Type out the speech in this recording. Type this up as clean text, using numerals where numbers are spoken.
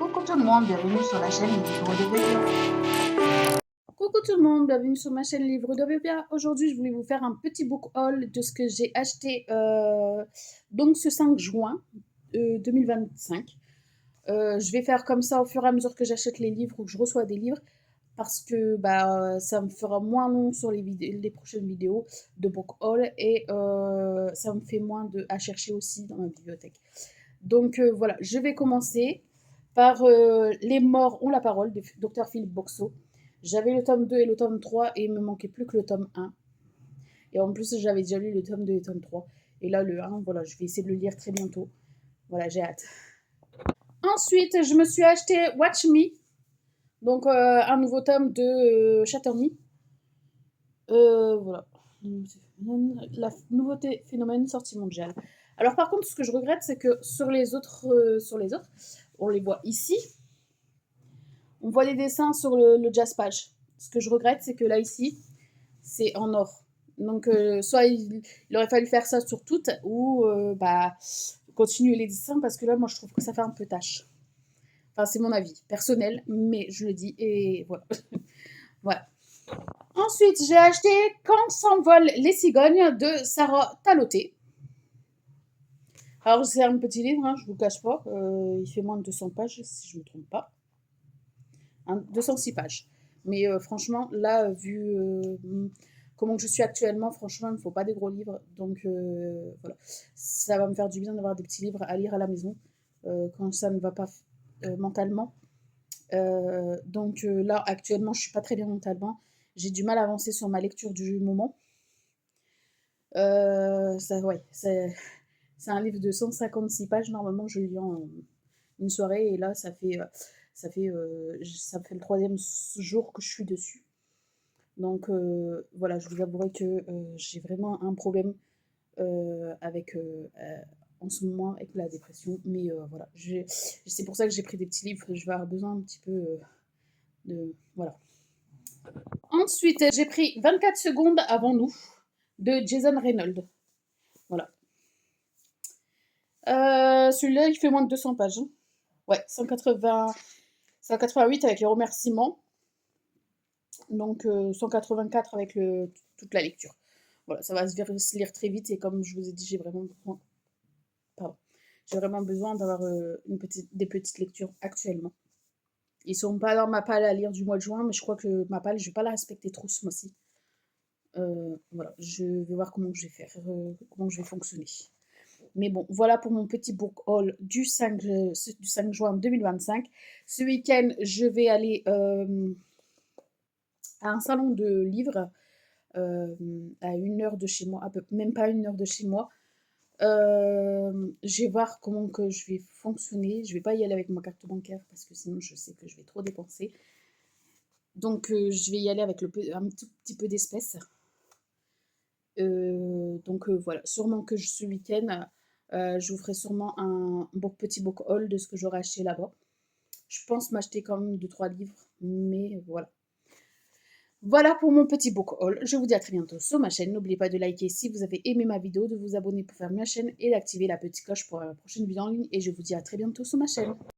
Coucou tout le monde, bienvenue sur la chaîne Livre de Bébé. Coucou tout le monde, bienvenue sur ma chaîne Livre de Bébé. Aujourd'hui, je voulais vous faire un petit book haul de ce que j'ai acheté donc ce 5 juin 2025. Je vais faire comme ça au fur et à mesure que j'achète les livres ou que je reçois des livres parce que ça me fera moins long sur les prochaines vidéos de book haul et ça me fait moins à chercher aussi dans ma bibliothèque. Donc voilà, je vais commencer par Les morts ont la parole de Dr Philippe Boxeau. J'avais le tome 2 et le tome 3 et il me manquait plus que le tome 1. Et en plus, j'avais déjà lu le tome 2 et le tome 3. Et là, le 1, voilà, je vais essayer de le lire très bientôt. Voilà, j'ai hâte. Ensuite, je me suis acheté Watch Me, donc un nouveau tome de Chatterny. Voilà. La nouveauté phénomène sortie mondiale. Alors par contre, ce que je regrette, c'est que sur les autres, on les voit ici. On voit des dessins sur le jazz page. Ce que je regrette, c'est que là ici, c'est en or. Donc soit il aurait fallu faire ça sur toutes, ou continuer les dessins, parce que là, moi, je trouve que ça fait un peu tâche. Enfin, c'est mon avis personnel, mais je le dis, et voilà. Voilà. Ensuite, j'ai acheté Quand s'envolent les cigognes de Sarah Taloté. Alors, c'est un petit livre, hein, je ne vous cache pas. Il fait moins de 200 pages, si je ne me trompe pas. 206 pages. Mais franchement, là, vu comment je suis actuellement, franchement, il ne faut pas des gros livres. Donc, voilà. Ça va me faire du bien d'avoir des petits livres à lire à la maison quand ça ne va pas mentalement. Donc là, actuellement, je ne suis pas très bien mentalement. J'ai du mal à avancer sur ma lecture du moment. Ouais, c'est un livre de 156 pages. Normalement, je le lis en une soirée. Et là, ça fait le troisième jour que je suis dessus. Donc voilà, je vous avouerai que j'ai vraiment un problème avec en ce moment avec la dépression. Mais voilà, c'est pour ça que j'ai pris des petits livres. Je vais avoir besoin un petit peu de... Voilà. Ensuite, j'ai pris 24 secondes avant nous de Jason Reynolds. Voilà. Celui-là, il fait moins de 200 pages. Hein. Ouais, 188 avec les remerciements. Donc 184 avec toute la lecture. Voilà, ça va se lire très vite et comme je vous ai dit, j'ai vraiment besoin d'avoir des petites lectures actuellement. Ils sont pas dans ma palle à lire du mois de juin, mais je crois que ma palle, je vais pas la respecter trop ce mois-ci. Voilà, je vais voir comment je vais faire, comment je vais fonctionner. Mais bon, voilà pour mon petit book haul du 5 juin 2025. Ce week-end, je vais aller à un salon de livres à 1 heure de chez moi, même pas 1 heure de chez moi. Je vais voir comment que je vais fonctionner. Je vais pas y aller avec ma carte bancaire parce que sinon je sais que je vais trop dépenser. Donc je vais y aller avec un tout petit peu d'espèces. Donc voilà, sûrement que ce week-end, je vous ferai sûrement un petit book haul de ce que j'aurai acheté là-bas. Je pense m'acheter quand même 2-3 livres, mais voilà. Voilà pour mon petit book haul. Je vous dis à très bientôt sur ma chaîne. N'oubliez pas de liker si vous avez aimé ma vidéo, de vous abonner pour faire ma chaîne et d'activer la petite cloche pour la prochaine vidéo en ligne. Et je vous dis à très bientôt sur ma chaîne.